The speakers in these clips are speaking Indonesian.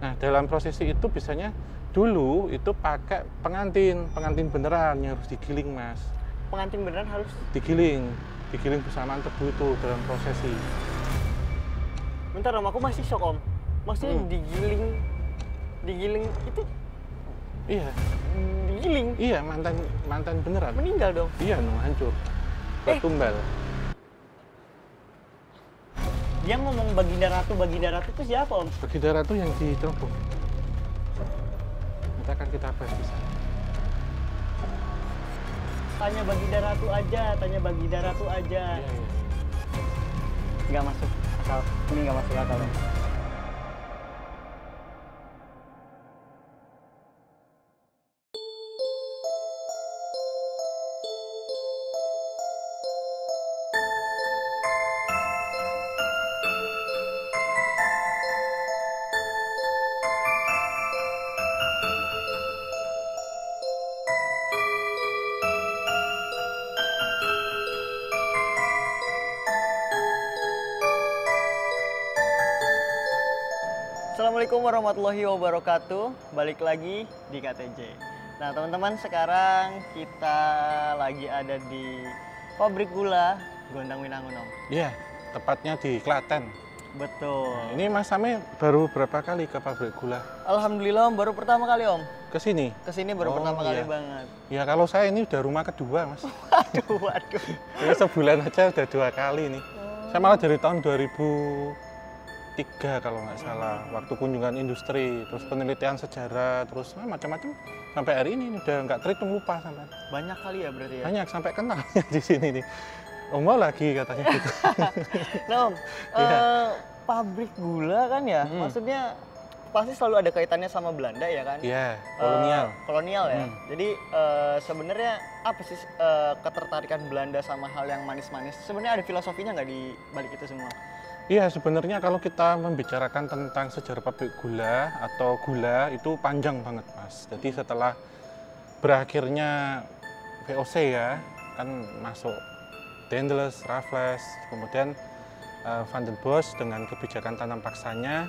Nah, dalam prosesi itu biasanya dulu itu pakai pengantin beneran yang harus digiling, Mas. Pengantin beneran harus Digiling bersamaan tebu itu dalam prosesi. Bentar Om, aku masih shock Om. Maksudnya digiling itu Iya, digiling iya mantan beneran. meninggal dong. Iya, hancur. Tumbal. Dia ngomong Baginda Ratu itu siapa Om? Baginda Ratu yang diterobong. Nanti akan kita bahas di sana. Tanya Baginda Ratu aja. Iya, iya. Nggak masuk akal. Ini nggak masuk akal Om. Assalamualaikum warahmatullahi wabarakatuh. Balik lagi di KTJ. Nah teman-teman, sekarang kita lagi ada di pabrik gula Gondang Winangun Om. Iya, tepatnya di Klaten. Betul. Ini Mas Sami baru berapa kali ke pabrik gula? Alhamdulillah Om, baru pertama kali Om. Ke sini? Kesini baru Oh, pertama kali iya. banget. Ya kalau saya ini udah rumah kedua, Mas. Waduh. Ini sebulan aja udah 2 kali nih. Saya malah dari tahun 2003 kalau nggak salah, waktu kunjungan industri, terus penelitian sejarah, terus macam-macam. Sampai hari ini udah nggak terhitung, lupa sampai. Banyak kali ya berarti ya? Banyak, sampai kenal di sini nih. Mau lagi katanya gitu. Nah Om, Iya. pabrik gula kan ya? Maksudnya pasti selalu ada kaitannya sama Belanda ya kan? Iya, kolonial. Kolonial ya. Jadi sebenarnya apa sih ketertarikan Belanda sama hal yang manis-manis? Sebenarnya ada filosofinya nggak di balik itu semua? Iya, sebenarnya kalau kita membicarakan tentang sejarah pabrik gula atau gula itu panjang banget, Mas. Jadi setelah berakhirnya VOC ya, kan masuk Daendels, Raffles, kemudian Van den Bosch dengan kebijakan tanam paksanya,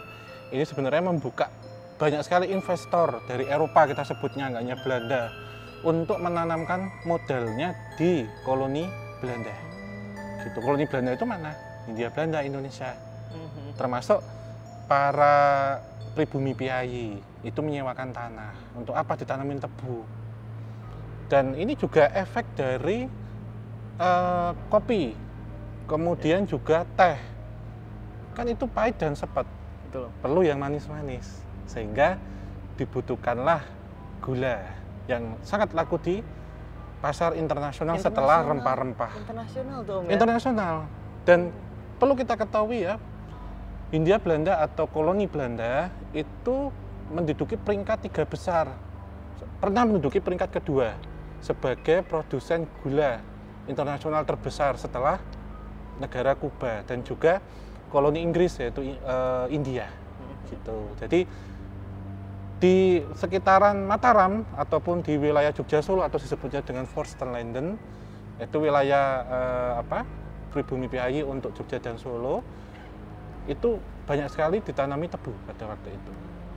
ini sebenarnya membuka banyak sekali investor dari Eropa, kita sebutnya nggak hanya Belanda, untuk menanamkan modalnya di koloni Belanda. Gitu. Koloni Belanda itu mana? Hindia Belanda, Indonesia. Termasuk para pribumi Piai itu menyewakan tanah. Untuk apa? Ditanamin tebu. Dan ini juga efek dari kopi, kemudian juga teh. Kan itu pahit dan sepet. Betul. Perlu yang manis-manis. Sehingga dibutuhkanlah gula yang sangat laku di pasar internasional setelah rempah-rempah. Internasional tuh Om ya? Internasional. Dan perlu kita ketahui ya, Hindia Belanda atau koloni Belanda itu menduduki peringkat 3 besar. Pernah menduduki peringkat kedua sebagai produsen gula internasional terbesar setelah negara Kuba dan juga koloni Inggris yaitu India. Gitu. Jadi di sekitaran Mataram ataupun di wilayah Jogja Solo atau disebutnya dengan Forstenlanden, itu wilayah pribumi Piai untuk Jogja dan Solo, itu banyak sekali ditanami tebu pada waktu itu.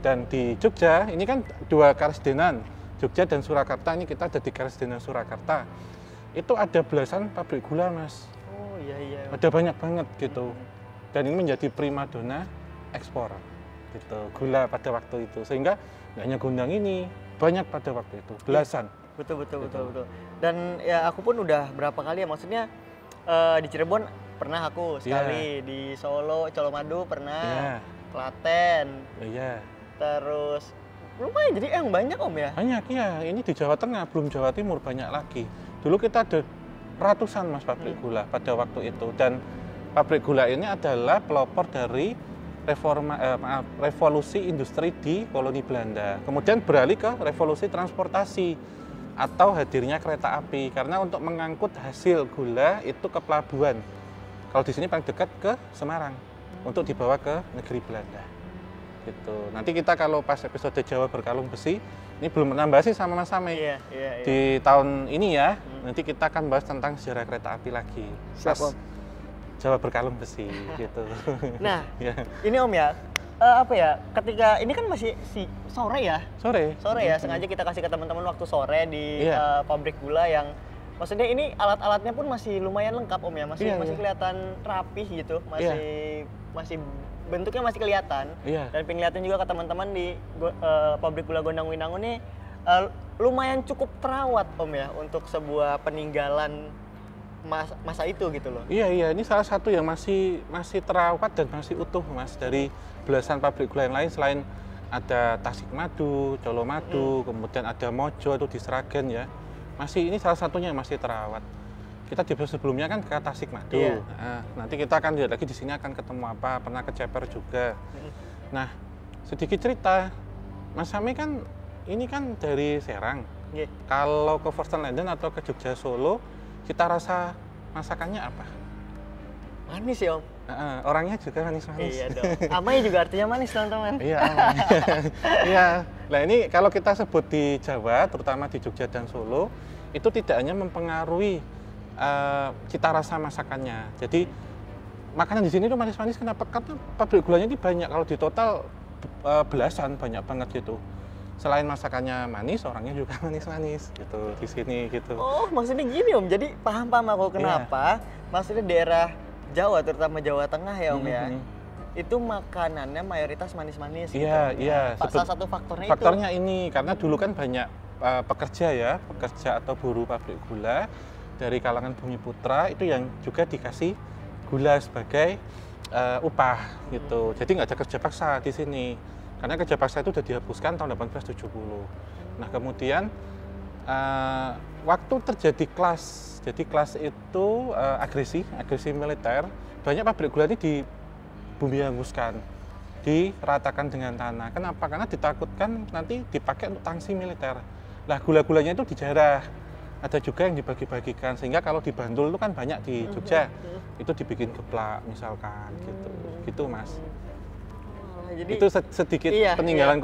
Dan di Jogja ini kan 2 karesidenan, Jogja dan Surakarta, ini kita ada di karesidenan Surakarta. Itu ada belasan pabrik gula, Mas. Oh iya. Ada banyak banget gitu. Dan ini menjadi primadona ekspor gitu, gula pada waktu itu. Sehingga nggak hanya Gondang ini, banyak pada waktu itu, belasan. Betul. Dan ya aku pun udah berapa kali ya, maksudnya di Cirebon pernah aku sekali, di Solo, Colomadu pernah, Klaten, terus lumayan, jadi yang banyak Om ya? Banyak ya, ini di Jawa Tengah, belum Jawa Timur banyak lagi. Dulu kita ada ratusan Mas pabrik gula pada waktu itu, dan pabrik gula ini adalah pelopor dari revolusi industri di koloni Belanda. Kemudian beralih ke revolusi transportasi atau hadirnya kereta api, karena untuk mengangkut hasil gula itu ke pelabuhan. Kalau di sini paling dekat ke Semarang untuk dibawa ke negeri Belanda. Gitu. Nanti kita kalau pas episode Jawa Berkalung Besi, ini belum menambah sih sama Mas Sami. Iya. Di tahun ini ya, nanti kita akan bahas tentang sejarah kereta api lagi. Siap Om. Jawa Berkalung Besi gitu. Nah, ini Om ya, apa ya, ketika ini kan masih sore ya? Sore ya, sengaja kita kasih ke teman-teman waktu sore di pabrik gula yang maksudnya ini alat-alatnya pun masih lumayan lengkap Om ya, masih kelihatan rapih gitu, masih bentuknya masih kelihatan. Dan penglihatan juga ke teman-teman di pabrik gula Gondang Winangun ini lumayan cukup terawat Om ya untuk sebuah peninggalan masa itu gitu loh. Iya, ini salah satu yang masih terawat dan masih utuh Mas, dari belasan pabrik gula yang lain. Selain ada Tasikmadu, Colomadu, kemudian ada Mojo itu di Sragen ya. Ini salah satunya yang masih terawat. Kita di episode sebelumnya kan ke Tasikmadu. Nah, nanti kita akan lihat lagi di sini akan ketemu apa, pernah ke Ceper juga. Nah, sedikit cerita, Mas Sami kan ini kan dari Serang. Kalau ke Forsten Landen atau ke Jogja Solo, kita rasa masakannya apa? Manis ya Om? Orangnya juga manis-manis. Iya dong. Amai juga artinya manis teman-teman. Iya, amai. Iya. Nah ini kalau kita sebut di Jawa, terutama di Jogja dan Solo, itu tidak hanya mempengaruhi cita rasa masakannya. Jadi makanan di sini tuh manis-manis. Kenapa? Karena pabrik gulanya ini banyak. Kalau di total belasan, banyak banget gitu. Selain masakannya manis, orangnya juga manis-manis gitu di sini gitu. Oh, maksudnya gini Om. Jadi paham aku kenapa maksudnya daerah Jawa, terutama Jawa Tengah ya Om ya. Itu makanannya mayoritas manis-manis gitu. Iya. Salah satu faktornya Faktornya ini karena dulu kan banyak pekerja atau buruh pabrik gula dari kalangan Bumi Putra itu yang juga dikasih gula sebagai upah gitu. Jadi nggak ada kerja paksa di sini. Karena kerja paksa itu sudah dihapuskan tahun 1870. Nah kemudian waktu terjadi kelas itu agresi militer, banyak pabrik gula ini dibumi hanguskan, diratakan dengan tanah. Kenapa? Karena ditakutkan nanti dipakai untuk tangsi militer. Nah gula-gulanya itu dijarah, ada juga yang dibagi-bagikan, sehingga kalau di Bantul itu kan banyak di Jogja, itu dibikin geplak misalkan gitu Mas. Jadi, itu sedikit peninggalan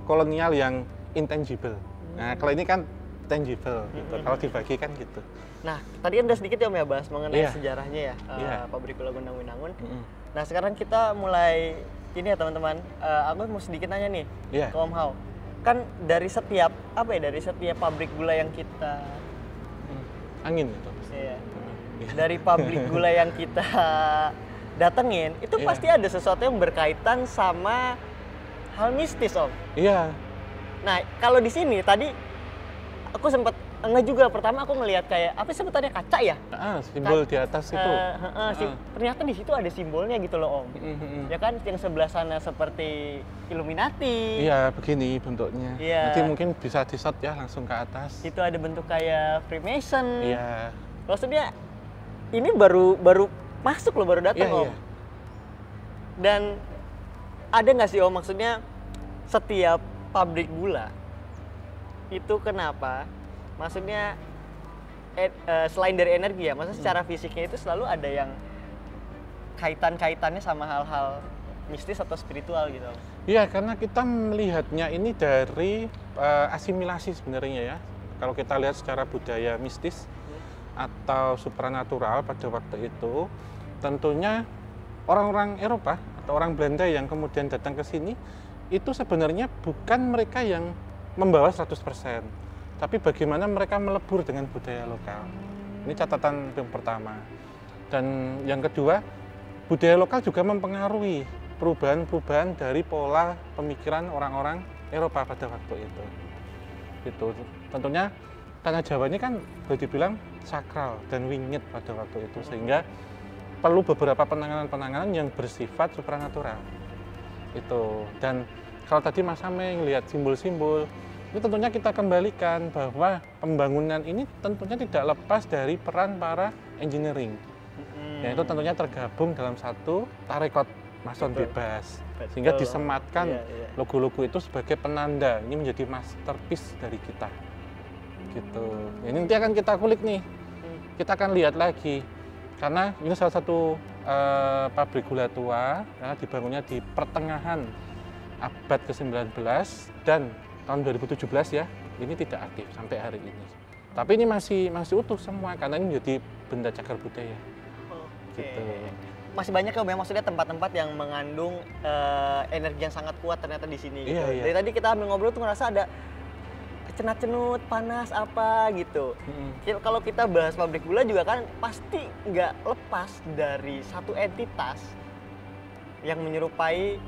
kolonial yang intangible. Nah, kalau ini kan tangible gitu. Kalau dibagi kan gitu. Nah, tadi kan udah sedikit ya Om ya bahas mengenai sejarahnya ya pabrik gula Gondang Winangun. Nah, sekarang kita mulai ini ya teman-teman. Aku mau sedikit nanya nih ke Om Hao. Kan dari setiap pabrik gula yang kita angin itu. Iya. Dari pabrik gula yang kita datengin, itu pasti ada sesuatu yang berkaitan sama hal mistis Om. Iya. Nah kalau di sini tadi aku sempat juga pertama aku ngelihat kayak apa sebutannya kaca ya? Simbol di atas itu. Ternyata di situ ada simbolnya gitu loh Om. Ya kan yang sebelah sana seperti Illuminati. Iya begini bentuknya. Nanti mungkin bisa di shot ya langsung ke atas. Itu ada bentuk kayak Freemason. Iya. Maksudnya ini baru masuk loh, baru datang Om. Dan ada nggak sih Om, maksudnya setiap pabrik gula itu kenapa? Maksudnya selain dari energi ya, maksudnya secara fisiknya itu selalu ada yang kaitannya sama hal-hal mistis atau spiritual gitu Om. Iya, karena kita melihatnya ini dari asimilasi sebenarnya ya. Kalau kita lihat secara budaya mistis atau supranatural pada waktu itu, tentunya orang-orang Eropa atau orang Belanda yang kemudian datang ke sini itu sebenarnya bukan mereka yang membawa 100%, tapi bagaimana mereka melebur dengan budaya lokal. Ini catatan yang pertama. Dan yang kedua, budaya lokal juga mempengaruhi perubahan-perubahan dari pola pemikiran orang-orang Eropa pada waktu itu. Itu tentunya tanah Jawa ini kan boleh dibilang sakral dan wingit pada waktu itu, sehingga perlu beberapa penanganan yang bersifat supranatural itu. Dan kalau tadi Mas Sami melihat simbol-simbol, ini tentunya kita kembalikan bahwa pembangunan ini tentunya tidak lepas dari peran para engineering, yaitu tentunya tergabung dalam satu tarekat mason bebas, sehingga disematkan logo-logo itu sebagai penanda. Ini menjadi masterpiece dari kita gitu. Ini nanti akan kita kulik nih, kita akan lihat lagi. Karena ini salah satu pabrik gula tua, ya, dibangunnya di pertengahan abad ke-19 dan tahun 2017 ya, ini tidak aktif sampai hari ini. Tapi ini masih utuh semua karena ini menjadi benda cagar budaya. Gitu. masih banyak ya, maksudnya tempat-tempat yang mengandung energi yang sangat kuat ternyata di sini. Gitu. Dari tadi kita ambil ngobrol tuh ngerasa ada cenat-cenut, panas apa gitu. Kalau kita bahas pabrik gula juga kan pasti nggak lepas dari satu entitas yang menyerupai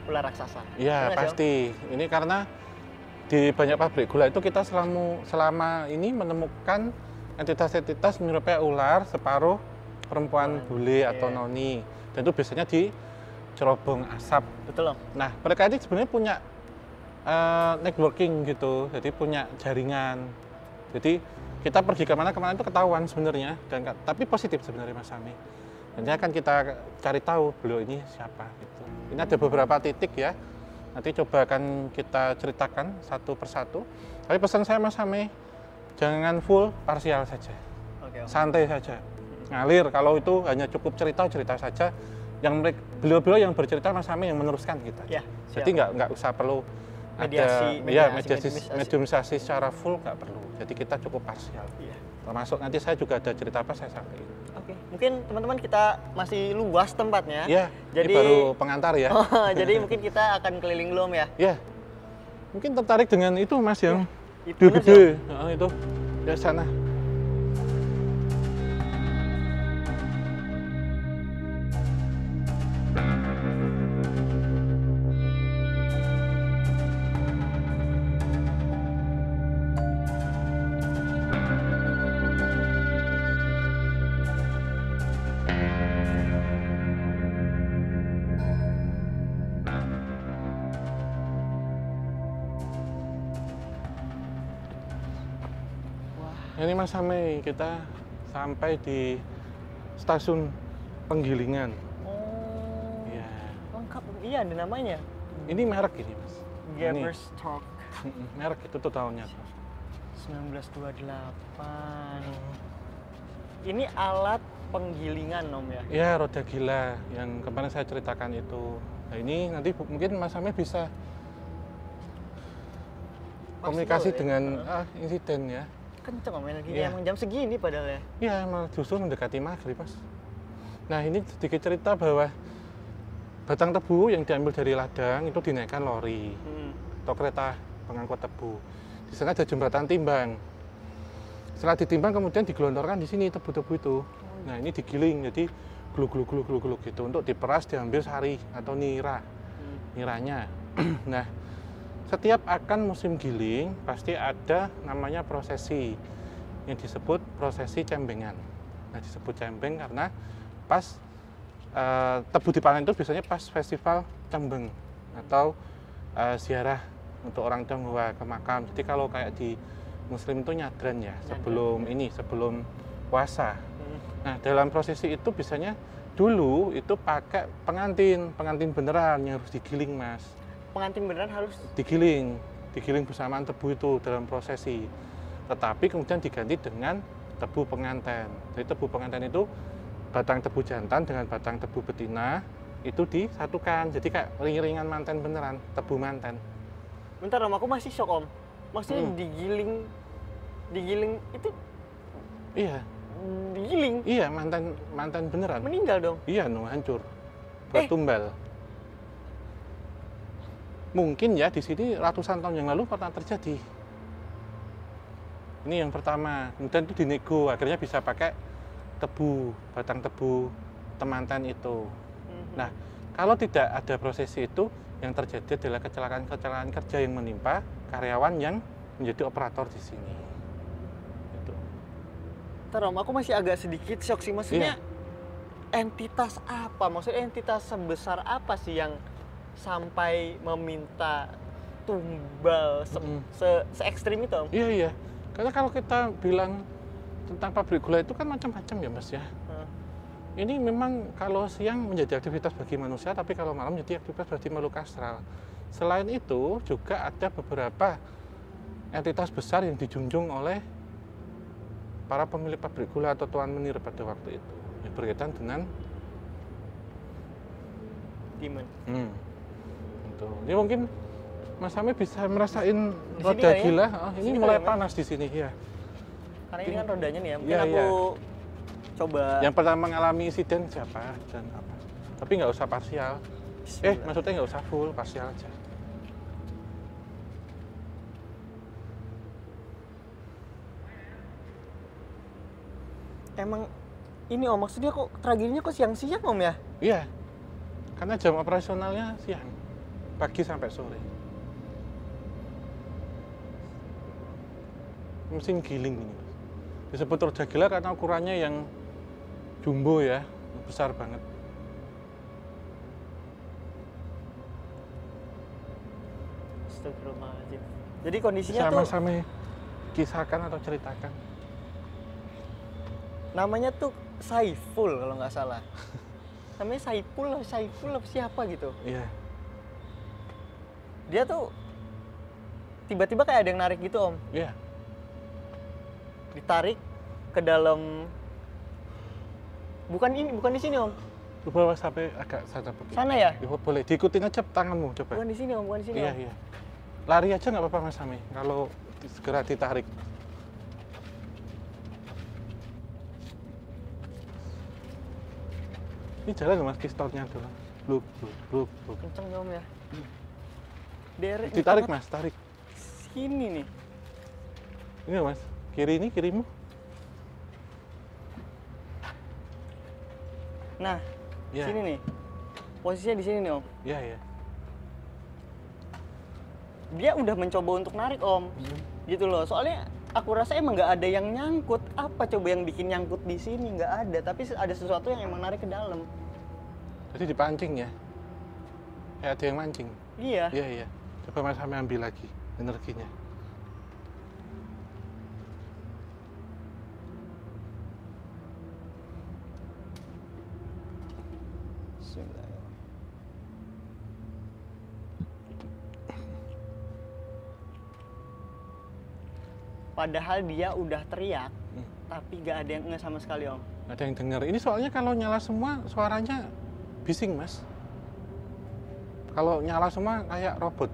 ular raksasa. Iya pasti. Ini karena di banyak pabrik gula itu kita selama ini menemukan entitas-entitas menyerupai ular, separuh perempuan bule atau noni. Dan itu biasanya di cerobong asap. Betul loh. Nah, mereka ini sebenarnya punya networking gitu, jadi punya jaringan. Jadi kita pergi kemana itu ketahuan sebenarnya, tapi positif sebenarnya Mas Sami. Nanti akan kita cari tahu beliau ini siapa gitu. Ini ada beberapa titik ya. Nanti coba akan kita ceritakan satu persatu. Tapi pesan saya Mas Sami, jangan full, parsial saja. Santai saja. Ngalir, kalau itu hanya cukup cerita saja. Yang beliau-beliau yang bercerita Mas Sami yang meneruskan kita. Ya, jadi nggak usah perlu mediumisasi secara full, nggak perlu. Jadi kita cukup parsial. Ya. Termasuk nanti saya juga ada cerita apa saya sampaikan. Oke, mungkin teman-teman kita masih luas tempatnya. Ya, jadi ini baru pengantar ya. Jadi mungkin kita akan keliling belum ya? Ya, mungkin tertarik dengan itu Mas yang gede, itu ya sana. Ini Mas Sami, kita sampai di stasiun penggilingan. Oh, ya. Lengkap, iya ada namanya. Ini merek ini Mas. Gerberstorch. Merek itu tuh tahunnya. 1928. Ini alat penggilingan Om ya? Ya, roda gila yang kemarin saya ceritakan itu. Nah ini nanti mungkin Mas Sami bisa komunikasi dengan insiden ya. Kenceng Om energinya, emang jam segini padahal ya? Iya, emang justru mendekati maghrib Mas. Nah ini sedikit cerita bahwa batang tebu yang diambil dari ladang itu dinaikkan lori atau kereta pengangkut tebu. Di sana ada jembatan timbang. Setelah ditimbang kemudian digelontorkan di sini tebu-tebu itu. Nah ini digiling jadi gluk gitu untuk diperas, diambil sari atau niranya. Nah setiap akan musim giling pasti ada namanya prosesi yang disebut prosesi cembengan. Nah disebut cembeng karena pas tebu dipanen itu biasanya pas festival cembeng atau ziarah untuk orang Tionghoa ke makam. Jadi kalau kayak di Muslim itu nyadran ya sebelum puasa. Nah dalam prosesi itu biasanya dulu itu pakai pengantin beneran yang harus digiling Mas. Pengantin beneran harus digiling bersamaan tebu itu dalam prosesi. Tetapi kemudian diganti dengan tebu penganten. Jadi tebu penganten itu batang tebu jantan dengan batang tebu betina itu disatukan. Jadi kayak ring-ringan manten beneran, tebu manten. Bentar Om, aku masih shock Om. Maksudnya digiling itu? Iya. Digiling? Iya, manten beneran. Meninggal dong? Iya, hancur. Bertumbal. Mungkin ya di sini ratusan tahun yang lalu pernah terjadi. Ini yang pertama. Kemudian itu dinego, akhirnya bisa pakai tebu, batang tebu temanten itu. Nah, kalau tidak ada prosesi itu, yang terjadi adalah kecelakaan kerja yang menimpa karyawan yang menjadi operator di sini. Itu. Om, aku masih agak sedikit shock sih. Maksudnya entitas apa? Maksudnya entitas sebesar apa sih yang sampai meminta tumbal se-ekstrim itu Om? Iya. Karena kalau kita bilang tentang pabrik gula itu kan macam-macam ya Mas ya. Ini memang kalau siang menjadi aktivitas bagi manusia, tapi kalau malam menjadi aktivitas bagi makhluk astral. Selain itu juga ada beberapa entitas besar yang dijunjung oleh para pemilik pabrik gula atau Tuan Menir pada waktu itu yang berkaitan dengan demon. Ini mungkin Mas Sami bisa merasain roda gila. Ini mulai panas di sini ya. Karena ini kan rodanya nih ya. Mungkin aku coba. Yang pertama mengalami insiden siapa dan apa. Tapi nggak usah parsial. Maksudnya nggak usah full, parsial aja. Emang ini Om, maksudnya kok tragedinya kok siang-siang Om ya? Iya, karena jam operasionalnya siang, pagi sampai sore. Mesin giling ini. Disebut roda gila karena ukurannya yang jumbo ya, besar banget. Astagfirullahaladzim. Jadi kondisinya Sama-sama kisahkan atau ceritakan. Namanya tuh Saiful kalau nggak salah. Namanya Saiful siapa gitu. Iya. Dia tuh tiba-tiba kayak ada yang narik gitu Om. Iya. Ditarik ke dalam. Bukan di sini Om. Coba sampai agak sana begini. Sana ya? Boleh diikutin aja tanganmu coba. Bukan di sini Om, bukan di sini Iya, Om. iya. Lari aja nggak apa-apa Mas Sami kalau segera ditarik. Ini jalan Mas pistolnya dulu. Bluk. Kenceng ya Om ya. Derek Ditarik Mas, tarik. Sini nih. Ini Mas, kirimu. Nah, Ya. sini nih. Posisinya di sini nih Om. Iya, iya. Dia udah mencoba untuk narik Om. Gitu loh. Soalnya aku rasa emang nggak ada yang nyangkut. Apa coba yang bikin nyangkut di sini? Nggak ada. Tapi ada sesuatu yang emang narik ke dalam. Jadi dipancing ya? Kayak ada yang mancing? Iya. Iya, iya. Coba Mas Sami ambil lagi energinya. Padahal dia udah teriak, tapi gak ada yang nge sama sekali Om. Gak ada yang dengar. Ini soalnya kalau nyala semua suaranya bising Mas. Kalau nyala semua kayak robot.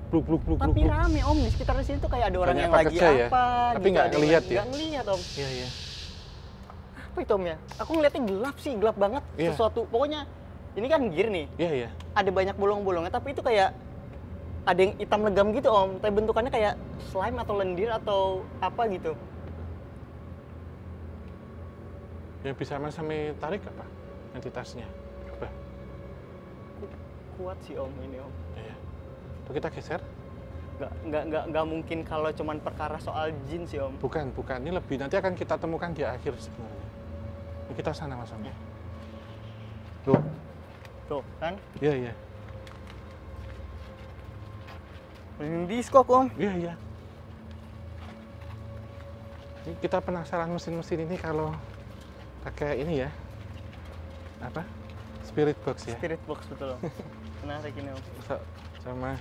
Bluk. Tapi rame Om, di sekitar sini tuh kayak ada orang Banyak yang lagi pekerja ya? apa. Tapi gitu, nggak ada yang ngelihat lagi- ya? Nggak ngelihat Om. Iya, iya. Apa itu Om ya? Aku ngeliatnya gelap sih, gelap banget. Iya. Sesuatu, pokoknya ini kan gear nih. Iya, iya. Ada banyak bolong-bolongnya, tapi itu kayak ada yang hitam legam gitu Om. Tapi bentukannya kayak slime atau lendir atau apa gitu. Yang bisa Mas Sami tarik apa? Entitasnya. Coba. Kuat sih Om ini Om. Iya. Tuh kita geser. Nggak mungkin kalau cuman perkara soal jin sih Om. Bukan. Ini lebih nanti akan kita temukan di akhir sebenarnya. Ini kita sana Mas Sami. Loh. Tuh kan? Iya, iya. Ini diskok Om. Iya, iya. Ini kita penasaran mesin-mesin ini kalau pakai ini ya. Apa? Spirit box ya. Spirit box betul Om. Menarik ini Om. Sama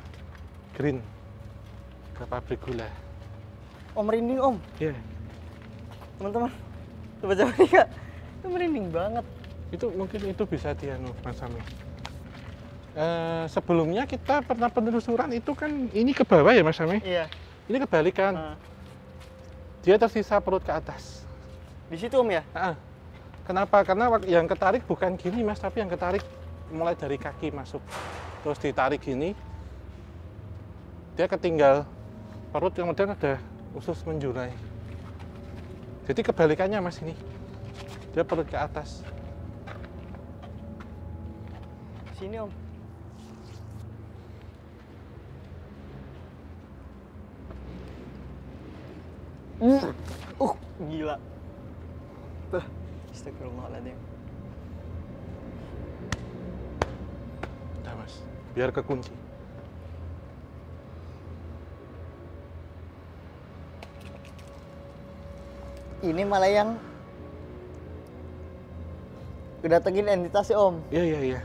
green ke pabrik gula. Om merinding Om. Iya. Teman-teman. Coba nih Kak. Itu merinding banget. Itu mungkin itu bisa dianu Mas Sami. Sebelumnya kita pernah penelusuran itu kan ini ke bawah ya Mas Sami. Iya. Ini kebalikan. Dia tersisa perut ke atas. Di situ Om ya? Kenapa? Karena yang ketarik bukan gini Mas, tapi yang ketarik mulai dari kaki masuk. Terus ditarik gini. Dia ketinggal perut, kemudian ada usus menjurai. Jadi kebalikannya Mas ini. Dia perut ke atas. Sini Om. Gila. Astagfirullahaladzim. Udah Mas, biar kekunci. Ini malah yang kedatengin entitas ya Om. Iya.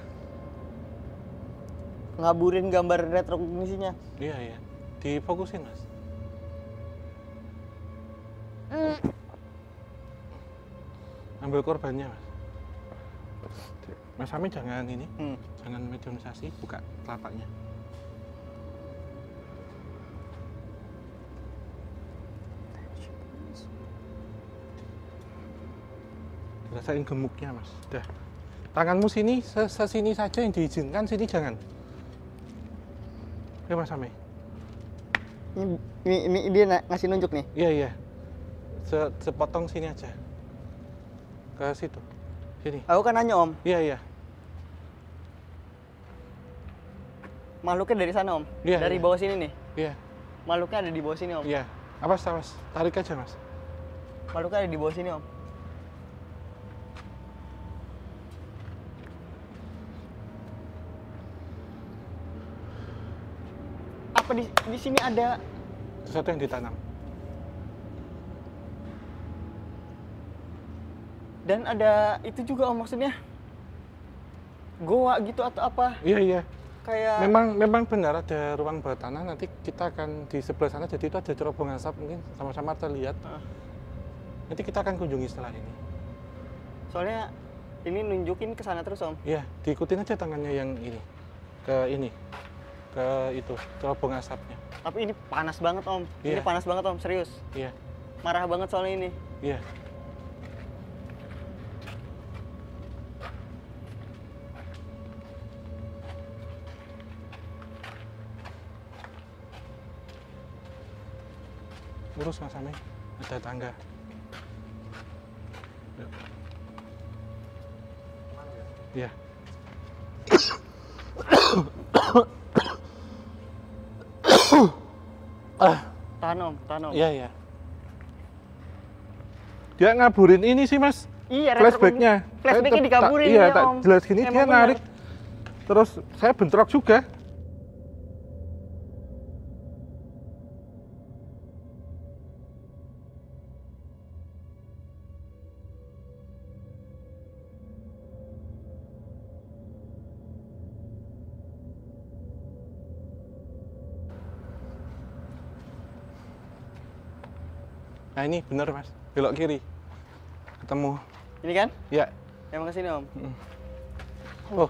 Ngaburin gambar retrokognisinya. Iya. Difokusin Mas. Ambil korbannya Mas. Mas Sami jangan ini, jangan mediumisasi, buka telapaknya. Rasain gemuknya mas. Dah. Tanganmu sini, sini saja yang diizinkan, sini jangan. Ya mas Ame. Ini dia ngasih nunjuk nih? Iya, iya. Sepotong sini aja. Ke situ. Sini. Aku kan nanya om. Iya, iya. Makhluknya dari sana om? Iya, dari iya. bawah sini nih? Iya. Makhluknya ada di bawah sini om? Iya. Awas, awas. Tarik aja mas. Makhluknya ada di bawah sini om? Apa di sini ada Sesuatu yang ditanam. dan ada itu juga om, maksudnya goa gitu atau apa? Iya, iya. Kayak Memang benar ada ruang bawah tanah. Nanti kita akan di sebelah sana. Jadi itu ada cerobong asap, mungkin sama-sama terlihat. Nanti kita akan kunjungi setelah ini. soalnya ini nunjukin ke sana terus om. Iya, diikutin aja tangannya yang ini. Ke itu cerobong asapnya. Tapi ini panas banget om. Ini Iya. panas banget om, serius. Iya, Marah banget soalnya ini. iya. Lurus mas Ame, ada tangga. Iya. Tahan om, tahan om. Iya, iya. Dia ngaburin ini sih mas, Iya, flashbacknya. Flashbacknya dikaburin Iya, ya, tak om. jelas gini Emang dia bener. narik. Terus saya bentrok juga. Nah ini bener mas, belok kiri. Ketemu. Ini kan? Ya. Emang kesini om. Oh,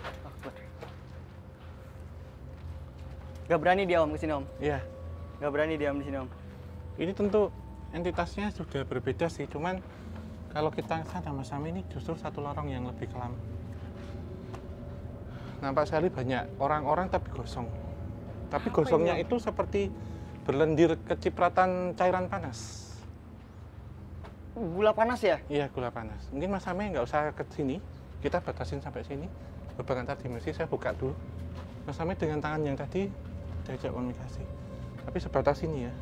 Gak berani dia om kesini om. iya. Gak berani dia om di sini om. Ini tentu entitasnya sudah berbeda sih, cuman kalau kita sama-sama ini justru satu lorong yang lebih kelam. Nampak sekali banyak orang-orang tapi gosong. Tapi Apa gosongnya ini, Om? itu seperti berlendir kecipratan cairan panas. Gula panas ya? Iya, gula panas. Mungkin Mas Ame nggak usah ke sini, kita batasin sampai sini. Gerbang antar dimensi saya buka dulu. Mas Ame dengan tangan yang tadi diajak komunikasi. Tapi sebatas ini ya.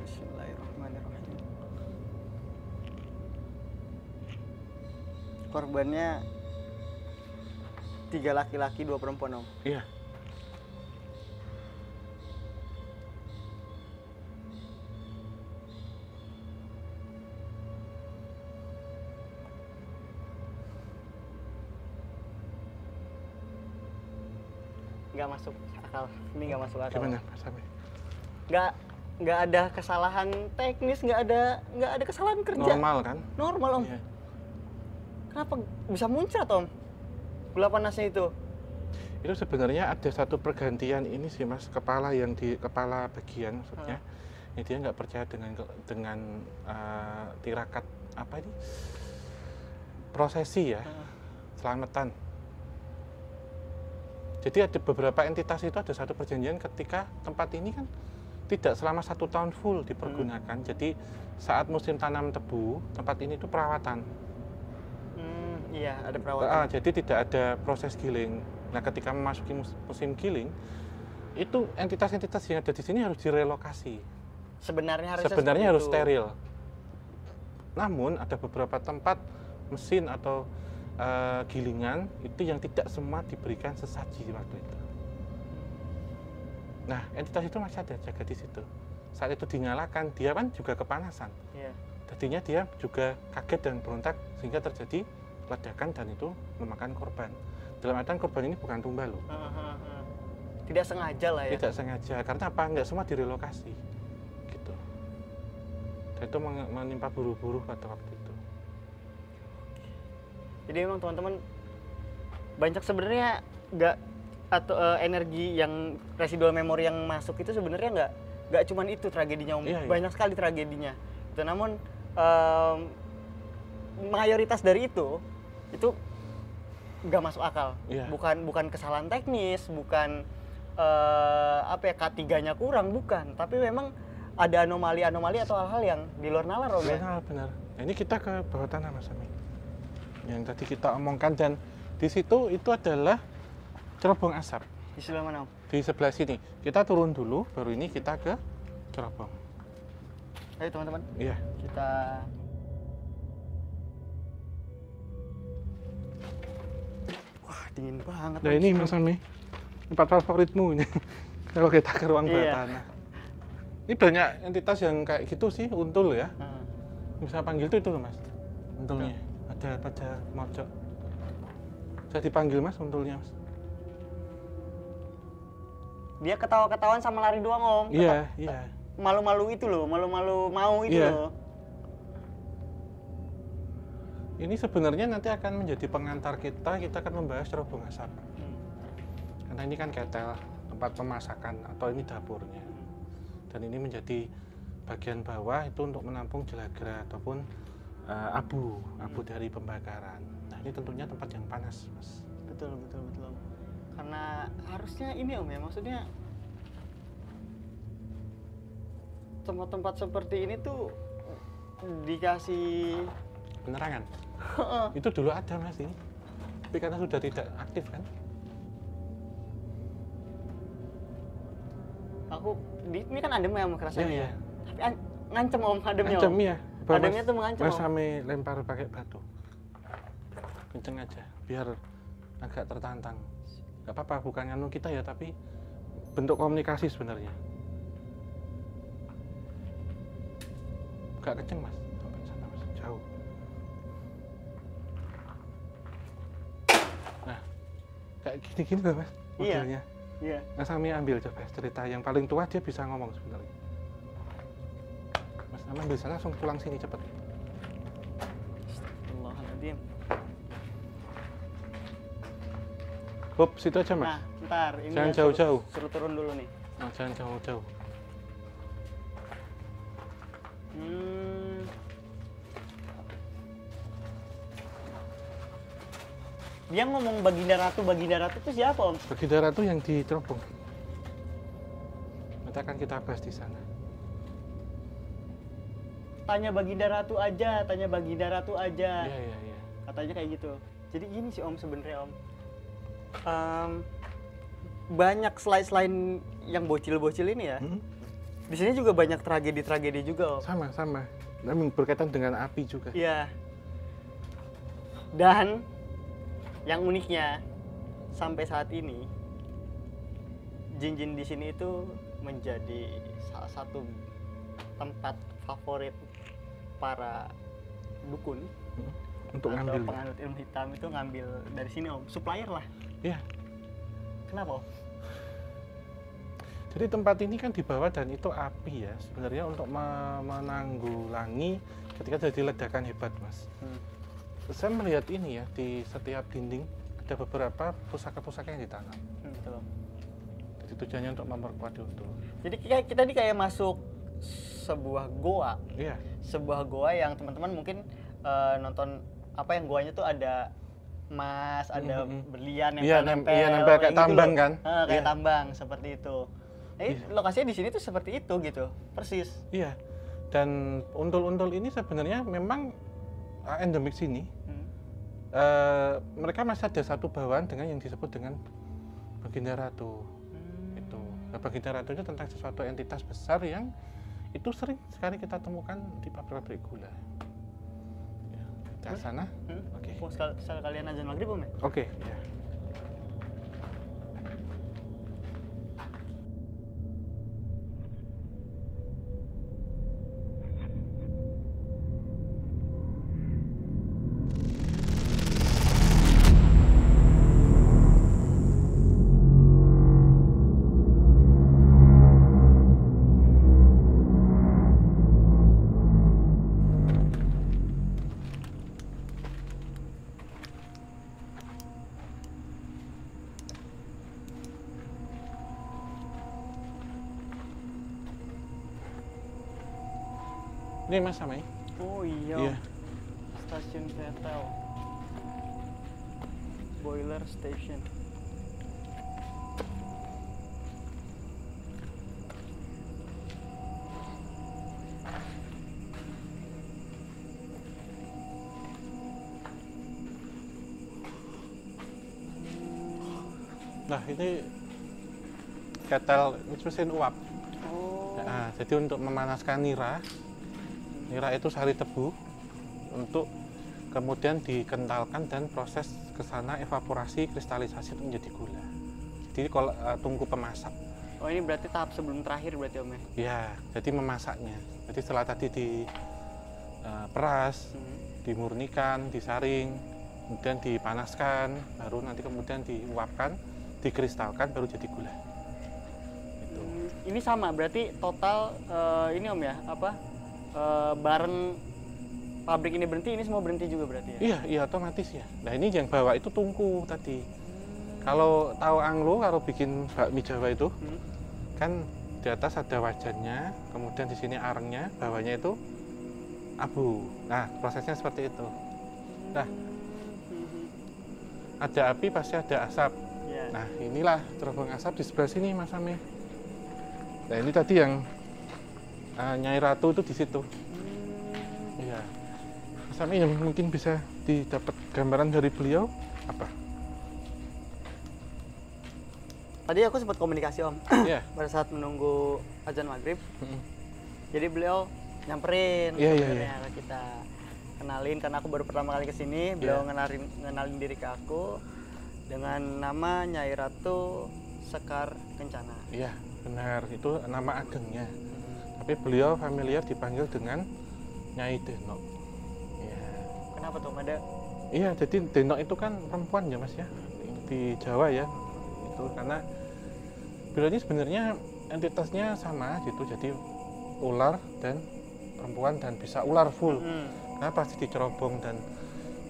Bismillahirrahmanirrahim. Korbannya 3 laki-laki 2 perempuan om. Iya. Nggak masuk akal. Ini nggak masuk akal. Gimana Mas Ame? Nggak ada kesalahan teknis, nggak ada kesalahan kerja. Normal kan? Normal om. Iya. Kenapa bisa muncrat om? Gula panasnya itu. Itu sebenarnya ada satu pergantian ini sih Mas, kepala yang di kepala bagian maksudnya. Ya, dia nggak percaya dengan tirakat apa ini? Prosesi ya. Selamatan. Jadi ada beberapa entitas itu ada satu perjanjian ketika tempat ini kan tidak selama 1 tahun full dipergunakan. Jadi saat musim tanam tebu, tempat ini tuh perawatan. Iya, ada perawatan. Jadi tidak ada proses giling. Nah, ketika memasuki musim giling, itu entitas-entitas yang ada di sini harus direlokasi. Sebenarnya harus steril. Namun ada beberapa tempat mesin atau gilingan itu yang tidak semua diberikan sesaji waktu itu. Nah, entitas itu masih ada jaga di situ. Saat itu dinyalakan, dia kan juga kepanasan. Iya. Jadinya dia juga kaget dan berontak sehingga terjadi ledakan dan itu memakan korban. Dalam artian korban ini bukan tumbal loh. Tidak sengaja lah ya. Tidak sengaja, karena apa? Nggak semua direlokasi. Gitu. Dan itu menimpa buru-buru pada waktu itu. Jadi memang teman-teman banyak sebenarnya nggak atau energi yang residual memori yang masuk itu sebenarnya nggak cuman itu tragedinya Om. Iya, iya. Banyak sekali tragedinya. Itu namun mayoritas dari itu nggak masuk akal. Iya. Bukan kesalahan teknis, bukan apa ya K3-nya kurang, bukan. Tapi memang ada anomali-anomali atau hal-hal yang di luar nalar Om ya. Benar. Nah, ini kita ke bawah tanah Mas Ami. Yang tadi kita omongkan, dan di situ itu adalah cerobong asap. Di sebelah mana Om? Di sebelah sini. Kita turun dulu, baru ini kita ke cerobong. Ayo teman-teman. Iya. Kita wah, dingin banget. Nah, ini Mas Ami. Tempat favoritmu ini. Kalau kita ke ruang bawah Iya. tanah. Ini banyak entitas yang kayak gitu sih, untul ya. Bisa panggil itu loh Mas. Untulnya. Ada pada mojok. Bisa dipanggil Mas untulnya Mas. Dia ketawa-ketawaan sama lari doang Om. Iya. Malu-malu itu loh, malu-malu mau itu Iya. loh. Ini sebenarnya nanti akan menjadi pengantar kita akan membahas cerobong asap. Karena ini kan ketel, tempat pemasakan, atau ini dapurnya. Dan ini menjadi bagian bawah itu untuk menampung jelagra ataupun abu dari pembakaran. Nah, ini tentunya tempat yang panas, Mas. Betul. Karena harusnya ini Om ya, maksudnya tempat-tempat seperti ini tuh dikasih Penerangan. Itu dulu ada Mas ini. Tapi karena sudah tidak aktif kan. Ini kan adem ya Om kerasanya. Iya. Tapi ngancem Om ademnya. Ngancem Om. ya. Ademnya tuh mengancam Mas Om. sampai lempar pakai batu. Kenceng aja biar agak tertantang. Gak apa-apa, bukan nganu kita ya, tapi bentuk komunikasi sebenarnya. Gak kenceng Mas, sampai sana Mas, jauh. Nah, kayak gini-gini loh Mas modelnya. Iya. Mas Ami ambil coba cerita yang paling tua, dia bisa ngomong sebenarnya. Mas Ami ambil sana, langsung pulang sini cepet. Astagfirullahaladzim. Hop, situ aja Mas. Nah, ntar ini Jangan ya, jauh-jauh. Suruh turun dulu nih. Oh, jangan jauh-jauh. Dia ngomong Baginda Ratu itu siapa Om? Baginda Ratu yang di cerobong. Nanti akan kita bahas di sana. Tanya Baginda Ratu aja. Iya. Katanya kayak gitu. Jadi gini sih Om sebenarnya Om. Banyak selain yang bocil-bocil ini ya. Di sini juga banyak tragedi-tragedi juga Om. Sama. Namun berkaitan dengan api juga. Iya. Dan yang uniknya sampai saat ini jin-jin di sini itu menjadi salah satu tempat favorit para dukun Untuk atau ngambil. penganut ilmu hitam itu ngambil dari sini Om, supplier lah. Iya. Kenapa Om? Jadi tempat ini kan di bawah dan itu api ya. Sebenarnya untuk menanggulangi ketika jadi ledakan hebat Mas. Saya melihat ini ya, di setiap dinding ada beberapa pusaka-pusaka yang ditanam. Betul Om. Jadi tujuannya untuk memperkuat itu. Jadi kita ini kayak masuk sebuah goa. Iya. Sebuah goa yang teman-teman mungkin nonton apa yang goanya tuh ada emas, ada berlian yang nempel. Iya, nempel kayak gitu tambang loh. kan? Kayak Iya. tambang seperti itu. Jadi lokasinya di sini tuh seperti itu gitu, persis. Iya. Dan untul-untul ini sebenarnya memang endemik sini. Mereka masih ada satu bawaan dengan yang disebut dengan Baginda Ratu. Itu. Nah, Baginda Ratu itu tentang sesuatu entitas besar yang itu sering sekali kita temukan di pabrik-pabrik gula. Ya, kita ke sana. Oke. Sekalian azan maghrib Om ya? Oke. Ya. Ini Mas Samai. Oh iya. Iya. Stasiun Vetel. Boiler Station. Nah, ini ketel mesin uap. Oh. Nah, jadi untuk memanaskan nira. Nira itu sari tebu untuk kemudian dikentalkan dan proses ke sana evaporasi kristalisasi itu menjadi gula. Jadi kalau tungku pemasak. Oh, ini berarti tahap sebelum terakhir berarti Om ya? Ya, jadi memasaknya. Jadi setelah tadi di peras, dimurnikan, disaring, kemudian dipanaskan, baru nanti kemudian diuapkan, dikristalkan, baru jadi gula. Gitu. Ini sama berarti total ini Om ya, apa? Bareng pabrik ini berhenti, ini semua berhenti juga berarti ya? Iya, iya otomatis ya. Nah ini yang bawa itu tungku tadi. Kalau tahu anglo, kalau bikin bakmi Jawa itu, kan di atas ada wajannya, kemudian di sini arengnya, bawahnya itu abu. Nah prosesnya seperti itu. Nah ada api pasti ada asap. Ya. Nah inilah cerobong asap di sebelah sini Mas Ame. Nah ini tadi yang Nyai Ratu itu di situ. Iya. Mas Ame yang mungkin bisa didapat gambaran dari beliau apa? Tadi aku sempat komunikasi Om, Iya. pada saat menunggu azan maghrib. Jadi beliau nyamperin Iya, iya, sebenarnya ke kita, kenalin karena aku baru pertama kali kesini. Beliau ngenalin diri ke aku dengan nama Nyai Ratu Sekar Kencana. Iya, benar. Itu nama agengnya. Tapi beliau familiar dipanggil dengan Nyai Denok. Iya. Kenapa tuh Om? Ada? Iya, jadi Denok itu kan perempuan ya Mas ya. Di Jawa ya. Itu karena beliau ini sebenarnya entitasnya sama gitu. Jadi ular dan perempuan dan bisa ular full. Karena pasti dicerobong dan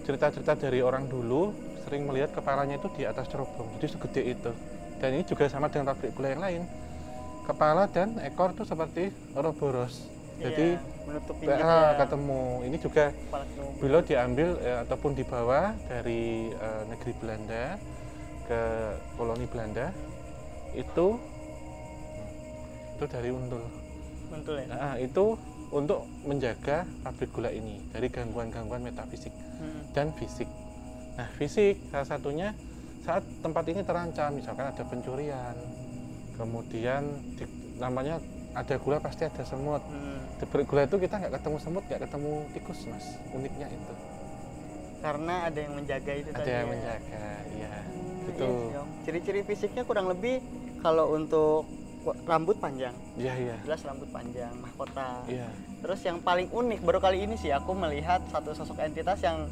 cerita-cerita dari orang dulu sering melihat kepalanya itu di atas cerobong. Jadi segede itu. Dan ini juga sama dengan pabrik gula yang lain. Kepala dan ekor itu seperti Ouroboros. Jadi menutupin ketemu. Ini juga beliau diambil ataupun dibawa dari negeri Belanda ke koloni Belanda. Itu dari Untul. Untul ya? Nah, itu untuk menjaga pabrik gula ini dari gangguan-gangguan metafisik dan fisik. Nah, fisik salah satunya saat tempat ini terancam, misalkan ada pencurian, kemudian namanya ada gula pasti ada semut. Di pabrik gula itu kita nggak ketemu semut, nggak ketemu tikus Mas, uniknya itu. Karena ada yang menjaga itu ada tadi. yang menjaga, iya. Gitu. Iya, ciri-ciri fisiknya kurang lebih kalau untuk rambut panjang. Iya, iya. Jelas rambut panjang, mahkota. Iya. Terus yang paling unik baru kali ini sih aku melihat satu sosok entitas yang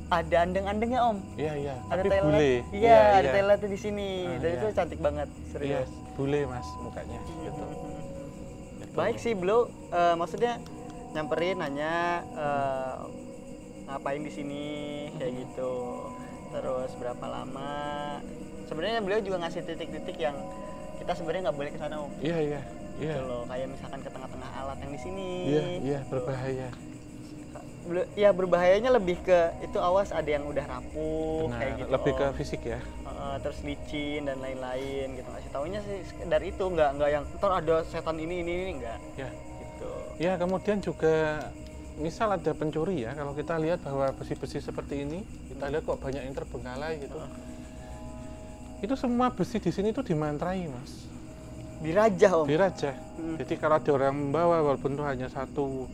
ada andeng-andengnya Om. Iya, iya. Ada Tapi toilet. bule. Iya, ada toiletnya di sini. Dan iya. itu cantik banget, Iya, serius. bule Mas mukanya gitu. Baik sih, beliau maksudnya nyamperin nanya ngapain di sini kayak gitu. Terus berapa lama? Sebenarnya beliau juga ngasih titik-titik yang kita sebenarnya nggak boleh ke sana Om. Iya, iya. Iya. Gitu loh, kayak misalkan ke tengah-tengah alat yang di sini. Iya, iya, gitu. berbahaya. Ya berbahayanya lebih ke itu, awas ada yang udah rapuh. Benar, kayak gitu. lebih ke fisik ya. Terus licin dan lain-lain gitu. Ngasih taunya sih dari itu, nggak yang ntar ada setan ini enggak. Ya. Gitu. Ya, kemudian juga misal ada pencuri ya, kalau kita lihat bahwa besi-besi seperti ini, kita lihat kok banyak yang terbengkalai gitu. Itu semua besi di sini tuh dimantrai Mas. Dirajah Om. Dirajah. Jadi kalau ada orang membawa walaupun itu hanya satu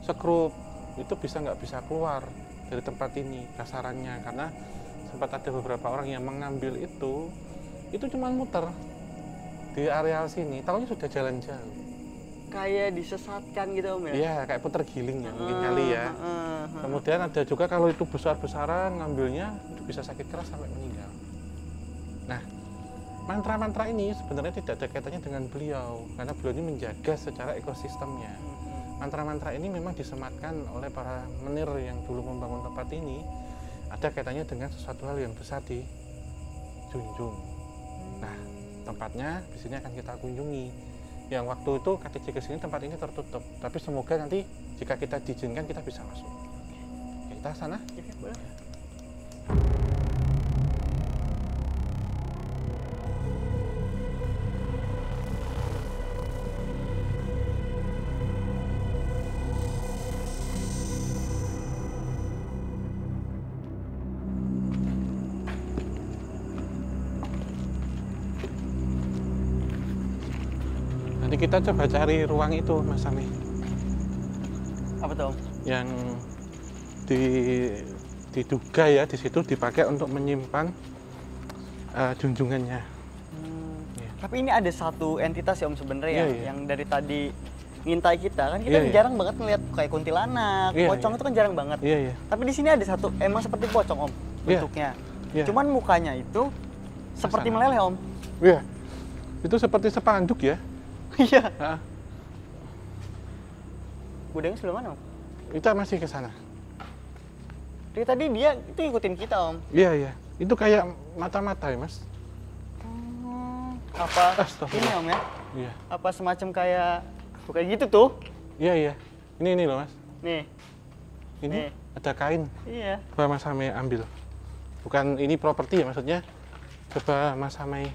sekrup, itu nggak bisa keluar dari tempat ini kasarannya, karena sempat ada beberapa orang yang mengambil itu cuma muter di areal sini, tahunya sudah jalan jauh. Kayak disesatkan gitu Om ya? Iya, kayak puter giling ya mungkin kali ya. Kemudian ada juga kalau itu besar-besaran ngambilnya itu bisa sakit keras sampai meninggal. Nah, mantra-mantra ini sebenarnya tidak ada kaitannya dengan beliau, karena beliau ini menjaga secara ekosistemnya. Mantra-mantra ini memang disematkan oleh para menir yang dulu membangun tempat ini, ada kaitannya dengan sesuatu hal yang besar di Junjung. Nah, tempatnya di sini akan kita kunjungi. yang waktu itu KTC kesini tempat ini tertutup. Tapi semoga nanti jika kita diizinkan kita bisa masuk. Oke, kita sana. Ya, boleh. Nanti kita coba cari ruang itu, Mas Sami. Apa tuh? Yang diduga ya di situ dipakai untuk menyimpan junjungannya. Ya. Tapi ini ada satu entitas ya Om sebenarnya yang dari tadi ngintai kita kan kita jarang banget ngeliat kayak kuntilanak, pocong itu kan jarang banget. Tapi di sini ada satu emang seperti pocong Om bentuknya. Cuman mukanya itu seperti meleleh Om. Iya. Itu seperti spanduk ya. Iya. Gudangnya sebelah mana Om? Kita masih ke sana. Dari tadi dia itu ngikutin kita Om. Iya. Itu kayak mata-mata ya Mas. Apa ini Om ya? Iya. Apa semacam kayak kayak gitu tuh? Iya. Ini loh Mas. Nih. Ini ada kain. Iya. Coba Mas Sami ambil. Bukan ini properti ya maksudnya. Coba Mas Sami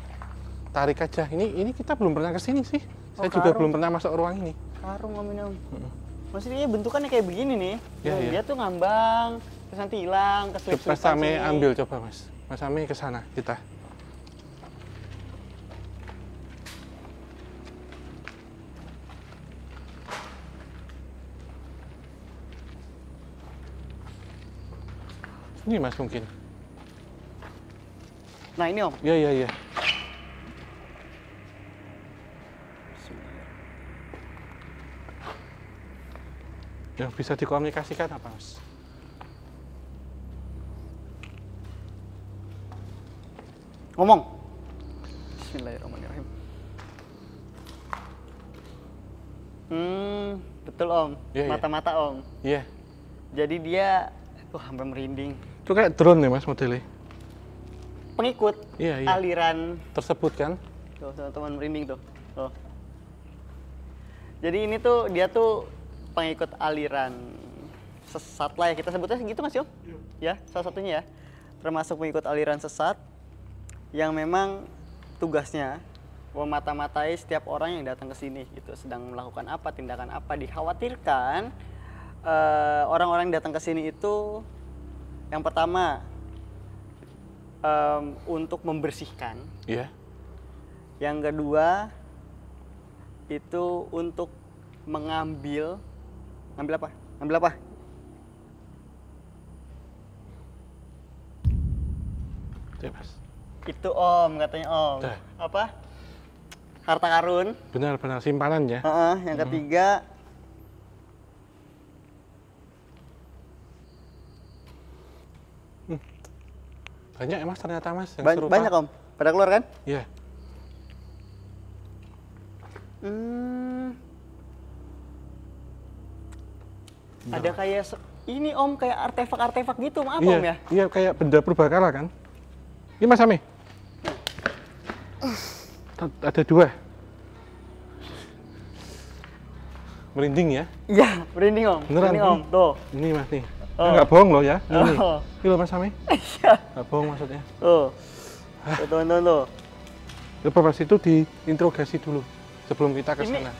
tarik aja. Ini kita belum pernah kesini sih. Saya juga belum pernah masuk ruang ini. Karung Om ini Om. Maksudnya bentukannya kayak begini nih. Iya. Dia tuh ngambang, terus nanti hilang, keselip-selip. Mas Sami ambil coba Mas. Mas Sami ke sana kita. Ini Mas mungkin. Nah ini Om. Iya. Yang bisa dikomunikasikan apa Mas? Ngomong. Bismillahirrahmanirrahim. Betul Om. Mata-mata Om. Iya. Jadi dia, hampir merinding. Itu kayak drone ya Mas modelnya? Pengikut aliran tersebut kan? Tuh teman-teman merinding tuh. Tuh. Jadi ini tuh dia tuh pengikut aliran sesat lah ya kita sebutnya gitu Mas Yom? Ya, salah satunya ya. Termasuk pengikut aliran sesat yang memang tugasnya memata-matai setiap orang yang datang ke sini gitu, sedang melakukan apa, tindakan apa. Dikhawatirkan orang-orang yang datang ke sini itu yang pertama untuk membersihkan. Iya. Yang kedua itu untuk ngambil apa? Itu Mas. Itu Om katanya Om. Apa? Harta karun. Benar simpanan ya. Yang ketiga banyak ya Mas ternyata Mas yang serupa. Banyak Om. Pada keluar kan? Iya. Ada kayak ini Om, kayak artefak-artefak gitu, maaf Om ya? Iya, kayak benda purbakala kan. Ini Mas Sami. Ada 2. Merinding ya? Iya, merinding Om. Beneran ini Om, tuh. Ini Mas nih. Nggak bohong loh ya. Ini loh Mas Sami. Iya. Nggak bohong maksudnya. Tuh. Tuh, tuh. Coba Mas itu diinterogasi dulu sebelum kita ke sana.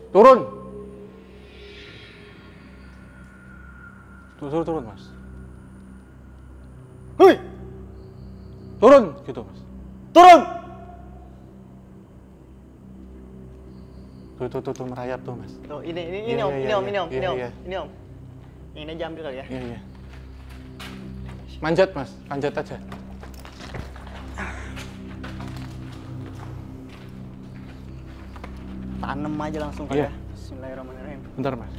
Turun. Turun Mas. Hui. Turun gitu Mas. Turun. Tuh merayap tuh Mas. Tuh, ini Om. Ini aja ambil kali ya. Iya. Manjat Mas, panjat aja. Tanem aja langsung ya. Bismillahirrahmanirrahim. Bentar Mas.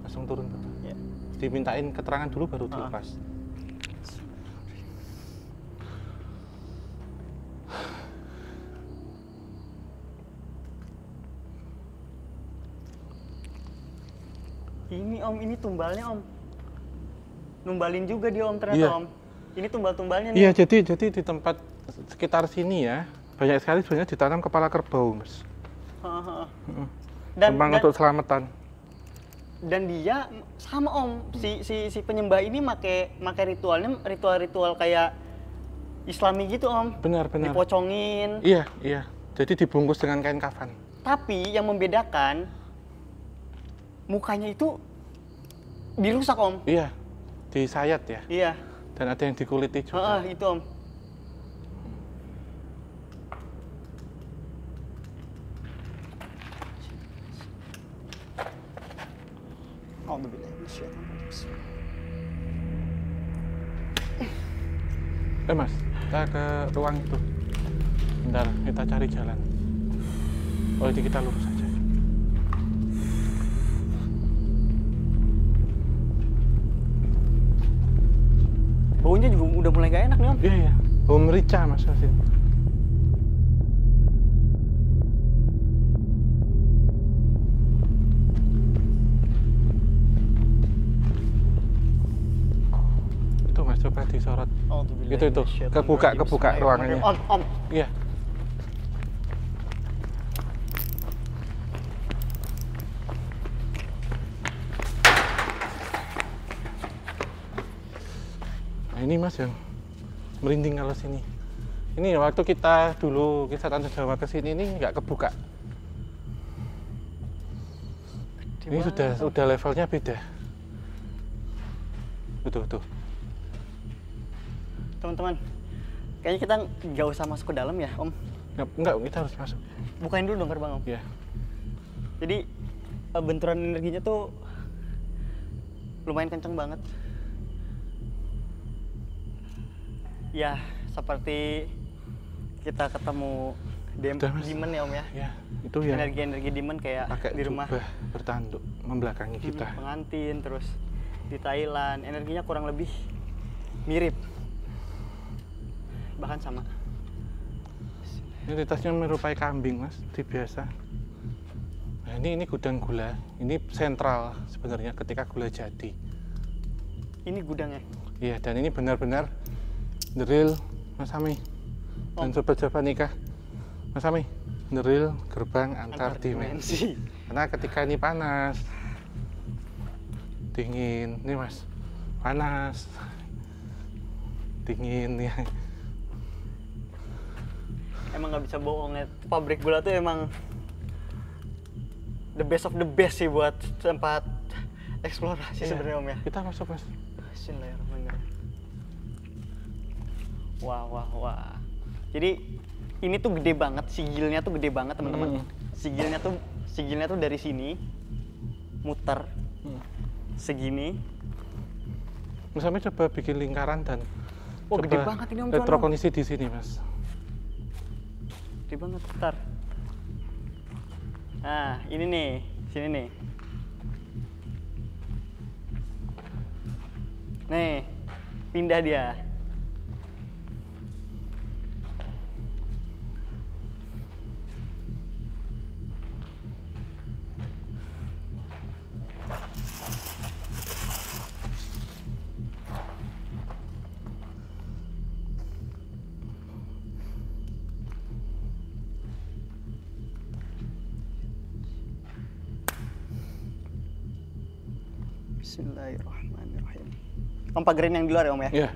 Langsung turun. Iya. Dimintain keterangan dulu baru dilepas. Ini Om, ini tumbalnya Om. Numbalin juga dia Om ternyata Iya. Om. Ini tumbal-tumbalnya nih. Iya, jadi di tempat sekitar sini ya, banyak sekali sebenarnya ditanam kepala kerbau, Mas. Memang untuk selamatan. Dan dia sama Om, si penyembah ini make ritualnya ritual kayak Islami gitu Om. Benar. Dipocongin. Iya. Jadi dibungkus dengan kain kafan. Tapi yang membedakan mukanya itu dirusak Om. Iya. Disayat ya. Iya. Dan ada yang dikuliti juga. Itu Om. Mas, kita ke ruang itu. Bentar, kita cari jalan. Oh, ini kita lurus saja. Baunya juga udah mulai gak enak nih Om. Iya. Bau merica, Mas. Itu Mas, coba disorot. Itu. Kebuka ruangannya. Om. Iya. Nah, ini Mas yang merinding kalau sini. Ini waktu kita dulu kisah Tante Jawa ke sini ini nggak kebuka. Ini sudah levelnya beda. Tuh. Teman-teman, kayaknya kita nggak usah masuk ke dalam ya, Om. Enggak, kita harus masuk. Bukain dulu dong gerbang, Om. Iya. Jadi benturan energinya tuh lumayan kenceng banget. Ya, seperti kita ketemu demon ya, Om ya. Ya, itu ya. Energi demon kayak pakai di rumah bertanduk membelakangi kita. Pengantin terus di Thailand, energinya kurang lebih mirip. Bahkan sama. Identitasnya menyerupai kambing, Mas, seperti biasa. Nah, ini gudang gula. Ini sentral sebenarnya ketika gula jadi. Ini gudangnya. Iya, dan ini benar-benar the real Mas Ami. Dan Sobat Java nikah. Mas Ami, the real gerbang antar dimensi. Karena ketika ini panas, dingin, ini Mas, panas, dingin ya. Emang nggak bisa bohong ya, pabrik gula tuh emang the best of the best sih buat tempat eksplorasi sebenarnya Om ya. Kita masuk Mas. Bismillahirrahmanirrahim. Wah. Jadi ini tuh gede banget, sigilnya tuh gede banget teman-teman. Sigilnya tuh dari sini muter segini. Mas Ami coba bikin lingkaran dan gede banget ini Om. Retrokondisi di sini Mas. Gede banget, bentar. Nah, ini nih, sini nih. Nih, pindah dia. Bismillahirrahmanirrahim. Om pagerin yang di luar ya Om ya? Iya.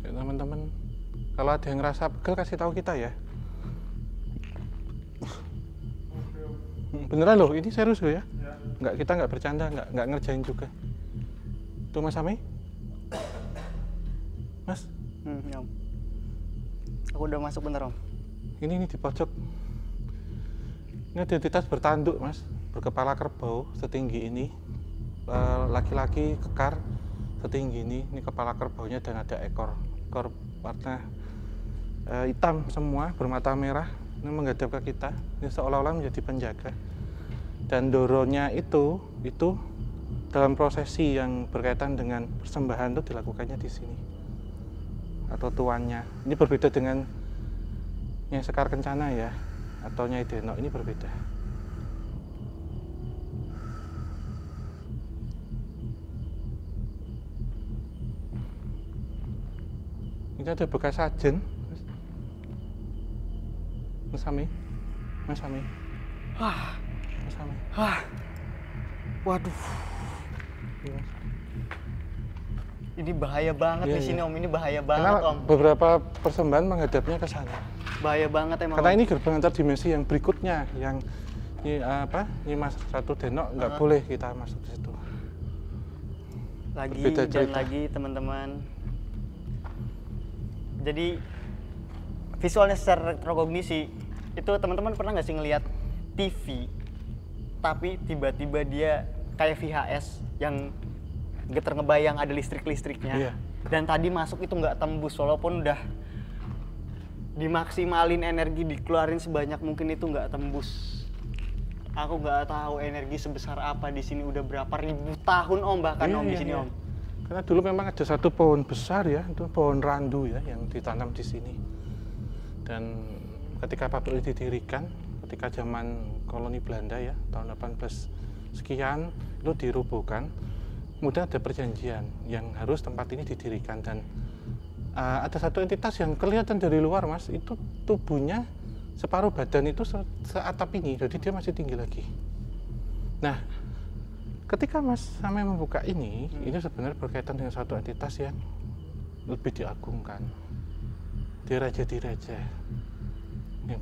Ya, teman-teman, kalau ada yang ngerasa pegel kasih tahu kita ya. Beneran loh, ini serius loh ya? Nggak, kita nggak bercanda, nggak ngerjain juga. Tuh Mas Ami? Mas? Ya Om. Aku udah masuk bentar Om. Ini di pojok. Ini identitas bertanduk Mas. Berkepala kerbau setinggi ini, laki-laki kekar setinggi ini kepala kerbaunya dan ada ekor warna hitam semua bermata merah, ini menghadap ke kita, ini seolah-olah menjadi penjaga. Dan doronya itu dalam prosesi yang berkaitan dengan persembahan itu dilakukannya di sini atau tuannya. Ini berbeda dengan Nyai Sekar Kencana ya, atau Nyai Denok, ini berbeda. Ini ada bekas sajen. Mas Sami. Wah. Mas Sami. Wah. Waduh. Iya. Ini bahaya banget di sini Om, ini bahaya banget karena Om. Beberapa persembahan menghadapnya ke sana. Bahaya banget emang. Karena ini gerbang antar dimensi yang berikutnya, yang Nyimas Ratu Denok nggak boleh kita masuk ke situ. Lagi Berbeda dan cerita. lagi teman-teman. Jadi visualnya secara retrokognisi itu teman-teman pernah nggak sih ngelihat TV tapi tiba-tiba dia kayak VHS yang getar ngebayang ada listrik-listriknya. Iya. Dan tadi masuk itu nggak tembus walaupun udah dimaksimalin energi dikeluarin sebanyak mungkin itu nggak tembus. Aku nggak tahu energi sebesar apa di sini udah berapa ribu tahun Om bahkan Om di sini Om. Karena dulu memang ada satu pohon besar ya, itu pohon randu ya yang ditanam di sini. Dan ketika pabrik ini didirikan, ketika zaman koloni Belanda ya, tahun 18 sekian itu dirubuhkan. Kemudian ada perjanjian yang harus tempat ini didirikan dan ada satu entitas yang kelihatan dari luar Mas, itu tubuhnya separuh badan itu seatap ini, jadi dia masih tinggi lagi. Nah, ketika Mas Sami membuka ini sebenarnya berkaitan dengan satu entitas yang lebih diagungkan. Dia raja di raja yang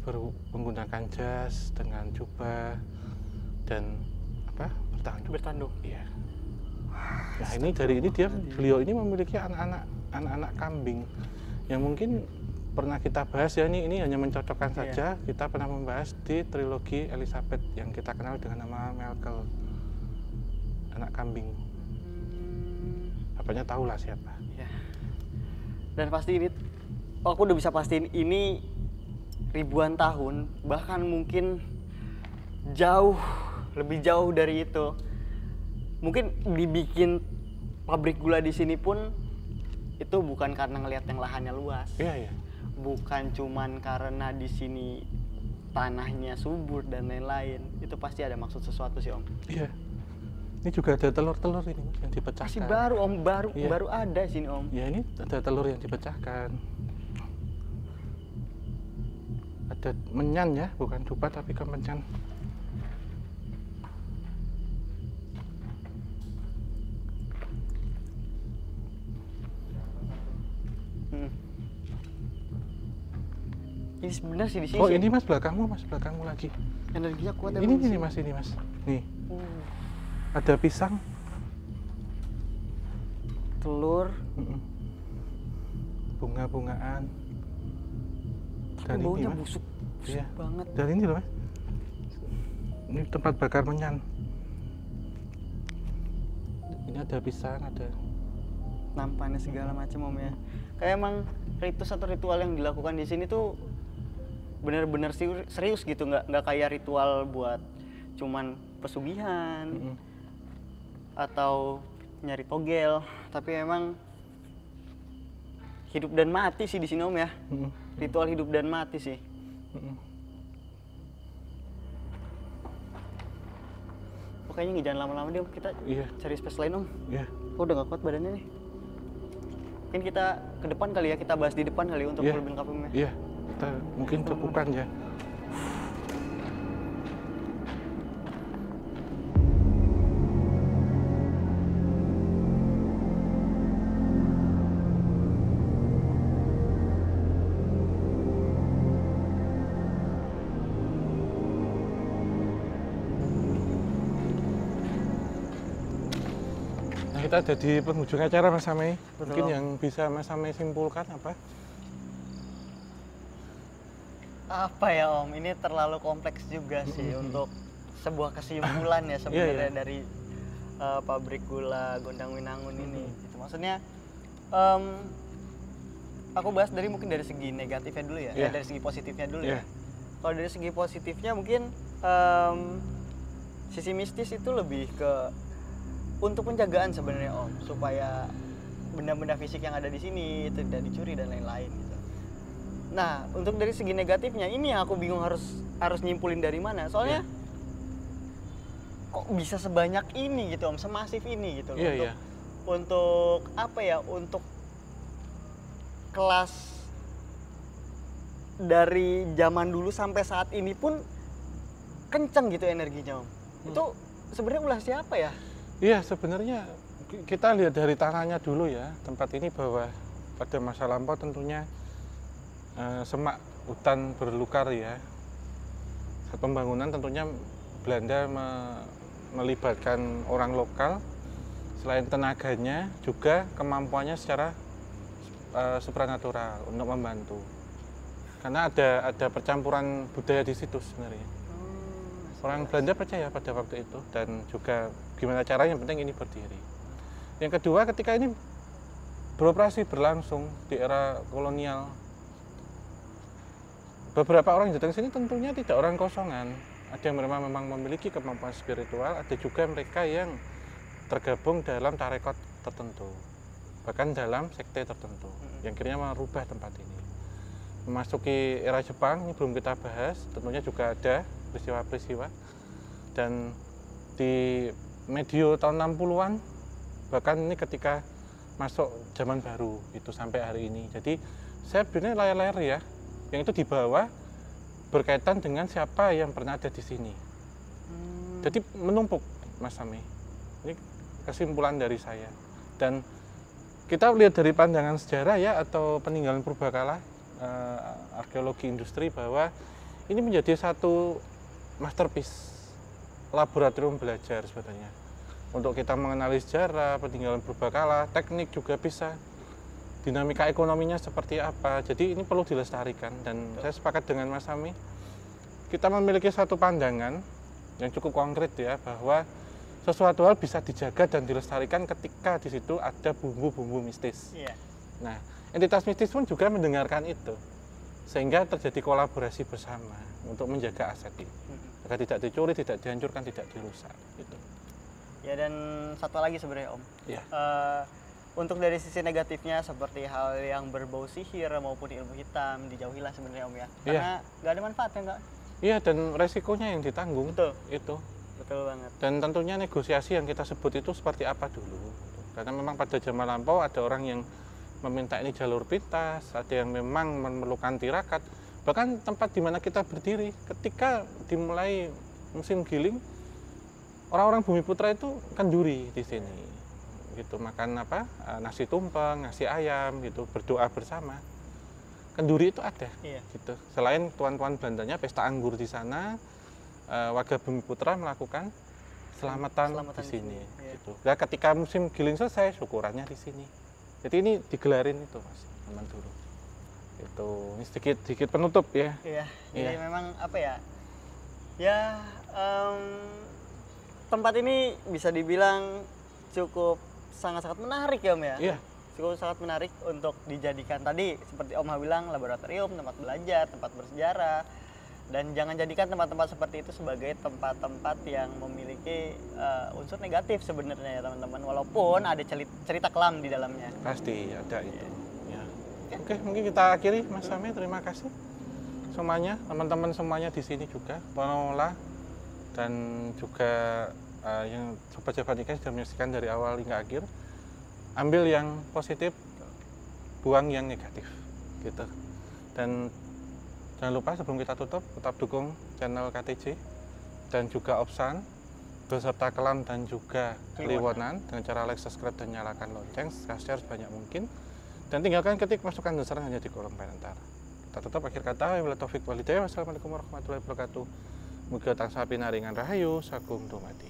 menggunakan jas dengan jubah dan bertanduk. Iya. Nah ini dari ini beliau ini memiliki anak-anak kambing yang mungkin pernah kita bahas ya, ini hanya mencocokkan saja. Kita pernah membahas di trilogi Elizabeth yang kita kenal dengan nama Melkel, anak kambing. Bapaknya tahulah siapa. Ya. Dan pasti ini, aku udah bisa pastiin ini ribuan tahun, bahkan mungkin lebih jauh dari itu. Mungkin dibikin pabrik gula di sini pun itu bukan karena ngelihat yang lahannya luas. Iya. Bukan cuman karena di sini tanahnya subur dan lain-lain. Itu pasti ada maksud sesuatu sih Om. Iya. Ini juga ada telur-telur ini yang dipecahkan. Masih baru Om, baru ada sini Om. Ya ini ada telur yang dipecahkan. Ada menyan ya, bukan dupa tapi kemenyan. Ini sebenarnya sih di sini. Oh ini Mas belakangmu lagi. Energinya kuat Ini Mas. Nih. Ada pisang. Telur. Bunga-bungaan. Dan baunya ini busuk iya. banget. Dan ini loh Mas. Ini tempat bakar menyan. Ini ada pisang, ada Nampannya segala macam Om ya. Kayak emang ritus atau ritual yang dilakukan di sini tuh benar-benar serius gitu, nggak kayak ritual buat cuman pesugihan atau nyari togel, tapi emang hidup dan mati sih di sini Om ya. Ritual hidup dan mati sih. Pokoknya jangan lama-lama deh Om, kita cari space lain Om. Iya. Oh, udah nggak kuat badannya nih. Mungkin kita ke depan kali ya, kita bahas di depan kali untuk lebih lengkapnya. Iya, kita mungkin cukupkan ya. Kita ada di penghujung acara Mas Sami. Mungkin yang bisa Mas Sami simpulkan apa? Apa ya Om, ini terlalu kompleks juga sih untuk sebuah kesimpulan ya sebenarnya dari pabrik gula Gondang Winangun ini. Gitu. Maksudnya aku bahas mungkin dari segi negatifnya dulu ya, dari segi positifnya dulu ya. Kalau dari segi positifnya mungkin sisi mistis itu lebih ke untuk penjagaan sebenarnya Om, supaya benda-benda fisik yang ada di sini tidak dicuri dan lain-lain gitu. Nah, untuk dari segi negatifnya ini aku bingung harus nyimpulin dari mana. Soalnya kok bisa sebanyak ini gitu Om, semasif ini gitu loh. Untuk apa ya? Untuk kelas dari zaman dulu sampai saat ini pun kenceng gitu energinya Om. Itu sebenarnya ulah siapa ya? Iya, sebenarnya kita lihat dari tanahnya dulu ya, tempat ini bahwa pada masa lampau tentunya semak hutan berlukar ya. Saat pembangunan tentunya Belanda melibatkan orang lokal, selain tenaganya juga kemampuannya secara supranatural untuk membantu. Karena ada percampuran budaya di situ sebenarnya. Orang Belanda percaya pada waktu itu, dan juga gimana caranya, yang penting ini berdiri. Yang kedua, ketika ini beroperasi berlangsung di era kolonial, beberapa orang yang datang sini tentunya tidak orang kosongan. Ada yang memang memiliki kemampuan spiritual, ada juga mereka yang tergabung dalam tarekat tertentu, bahkan dalam sekte tertentu, yang akhirnya merubah tempat ini. Memasuki era Jepang, ini belum kita bahas, tentunya juga ada peristiwa-peristiwa, dan di medio tahun 60-an, bahkan ini ketika masuk zaman baru itu sampai hari ini. Jadi saya sebenarnya layar-layar ya, yang itu dibawa berkaitan dengan siapa yang pernah ada di sini. Jadi menumpuk, Mas Sami. Ini kesimpulan dari saya. Dan kita lihat dari pandangan sejarah ya, atau peninggalan purbakala, arkeologi industri, bahwa ini menjadi satu masterpiece laboratorium belajar sebetulnya. Untuk kita mengenali sejarah, peninggalan purbakala, teknik juga bisa, dinamika ekonominya seperti apa. Jadi ini perlu dilestarikan, dan saya sepakat dengan Mas Sami. Kita memiliki satu pandangan yang cukup konkret ya, bahwa sesuatu hal bisa dijaga dan dilestarikan ketika di situ ada bumbu-bumbu mistis. Iya. Nah, entitas mistis pun juga mendengarkan itu, sehingga terjadi kolaborasi bersama untuk menjaga aset ini agar tidak dicuri, tidak dihancurkan, tidak dirusak. Gitu. Ya, dan satu lagi sebenarnya Om. Ya. Untuk dari sisi negatifnya seperti hal yang berbau sihir maupun ilmu hitam, dijauhilah sebenarnya Om ya. Karena nggak ada manfaatnya, nggak? Iya, dan resikonya yang ditanggung. Betul. Itu. Betul banget. Dan tentunya negosiasi yang kita sebut itu seperti apa dulu. Karena memang pada zaman lampau ada orang yang meminta ini jalur pintas, ada yang memang memerlukan tirakat. Bahkan tempat di mana kita berdiri, ketika dimulai musim giling, orang-orang Bumi Putra itu kenduri di sini. Gitu, makan apa? Nasi tumpeng, nasi ayam gitu, berdoa bersama. Kenduri itu ada. Iya. Gitu. Selain tuan-tuan Belandanya pesta anggur di sana, warga Bumi Putra melakukan selamatan di sini. Iya. Gitu. Nah, ketika musim giling selesai, syukurannya di sini. Jadi ini digelarin itu, Mas, zaman dulu. Itu ini sedikit penutup ya. Iya. Iya. Jadi memang apa ya? Ya, tempat ini bisa dibilang cukup sangat-sangat menarik ya Om ya. Iya. Cukup sangat menarik untuk dijadikan tadi seperti Om bilang, laboratorium, tempat belajar, tempat bersejarah. Dan jangan jadikan tempat-tempat seperti itu sebagai tempat-tempat yang memiliki unsur negatif sebenarnya ya teman-teman. Walaupun ada cerita kelam di dalamnya. Pasti ada itu. Ya. Oke, mungkin kita akhiri, Mas Sami. Terima kasih semuanya, teman-teman semuanya di sini juga, pengelola dan juga yang sobat-sobat ikan sudah menyaksikan dari awal hingga akhir. Ambil yang positif, buang yang negatif, gitu. Dan jangan lupa sebelum kita tutup, tetap dukung channel KTJ dan juga Opsan beserta Kelam dan juga Kliwonan dengan cara like, subscribe, dan nyalakan lonceng, share sebanyak mungkin. Dan tinggalkan ketik masukan dan saran hanya di kolom komentar. Kita tutup akhir kata, wabillahi taufiq wal hidayah. Wassalamualaikum warahmatullahi wabarakatuh. Muga tansah pinaringan rahayu, sagung dumadi.